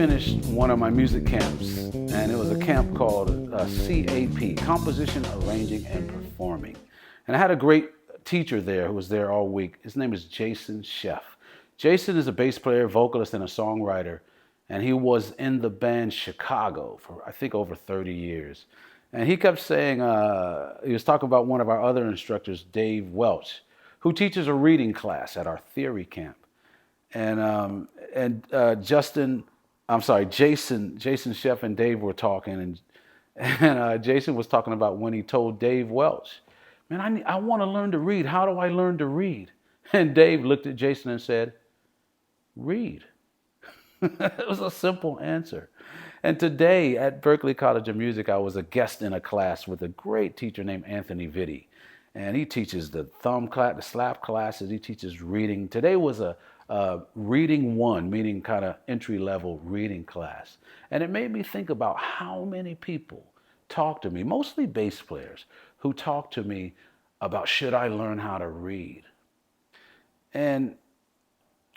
finished one of my music camps, and it was a camp called CAP, Composition, Arranging, and Performing. And I had a great teacher there who was there all week. His name is Jason Sheff. Jason is a bass player, vocalist, and a songwriter, and he was in the band Chicago for, I think, over 30 years. And he kept saying, he was talking about one of our other instructors, Dave Welch, who teaches a reading class at our theory camp. And Jason Sheff and Dave were talking, and Jason was talking about when he told Dave Welch, man, I want to learn to read. How do I learn to read? And Dave looked at Jason and said, read. It was a simple answer. And today at Berklee College of Music, I was a guest in a class with a great teacher named Anthony Vitti. And he teaches the thumb class, the slap classes. He teaches reading. Today was a reading one, meaning kind of entry-level reading class. And it made me think about how many people talk to me, mostly bass players, who talk to me about, should I learn how to read? And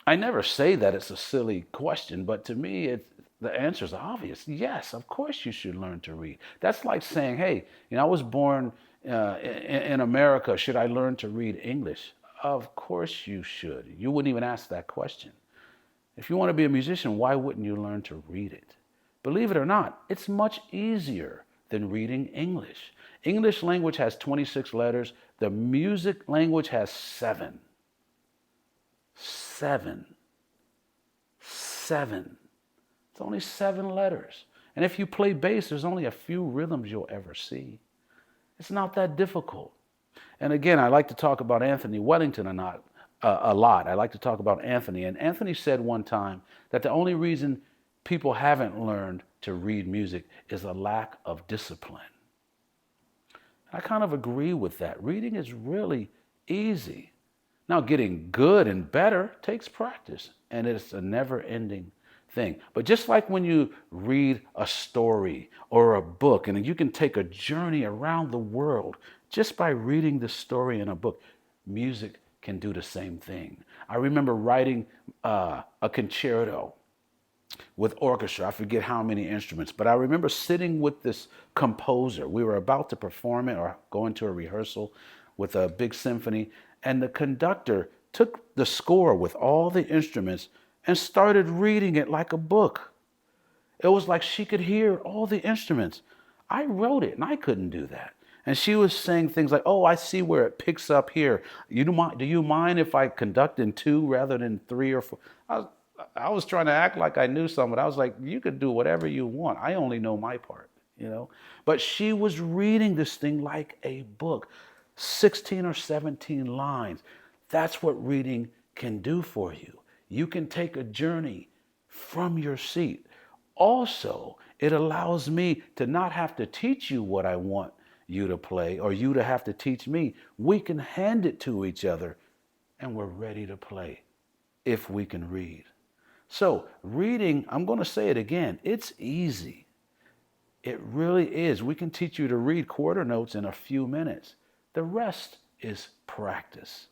I never say that it's a silly question, but to me, the answer is obvious. Yes, of course you should learn to read. That's like saying, hey, I was born in America. Should I learn to read English? Of course you should. You wouldn't even ask that question. If you want to be a musician, why wouldn't you learn to read it? Believe it or not, it's much easier than reading English. English language has 26 letters. The music language has 7. 7. It's only 7 letters. And if you play bass, there's only a few rhythms you'll ever see. It's not that difficult. And again, I like to talk about Anthony Wellington a lot. I like to talk about Anthony. And Anthony said one time that the only reason people haven't learned to read music is a lack of discipline. I kind of agree with that. Reading is really easy. Now, getting good and better takes practice, and it's a never-ending thing. But just like when you read a story or a book, and you can take a journey around the world just by reading the story in a book, music can do the same thing. I remember writing a concerto with orchestra. I forget how many instruments, but I remember sitting with this composer. We were about to perform it or go into a rehearsal with a big symphony, and the conductor took the score with all the instruments and started reading it like a book. It was like she could hear all the instruments. I wrote it, and I couldn't do that. And she was saying things like, oh, I see where it picks up here. Do you mind if I conduct in 2 rather than 3 or 4? I was trying to act like I knew something. I was like, you could do whatever you want. I only know my part, But she was reading this thing like a book, 16 or 17 lines. That's what reading can do for you. You can take a journey from your seat. Also, it allows me to not have to teach you what I want you to play or you to have to teach me. We can hand it to each other and we're ready to play if we can read. So reading, I'm going to say it again, it's easy. It really is. We can teach you to read quarter notes in a few minutes. The rest is practice.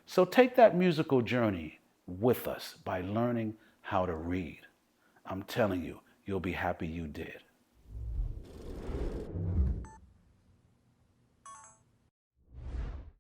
So take that musical journey with us by learning how to read. I'm telling you, you'll be happy you did.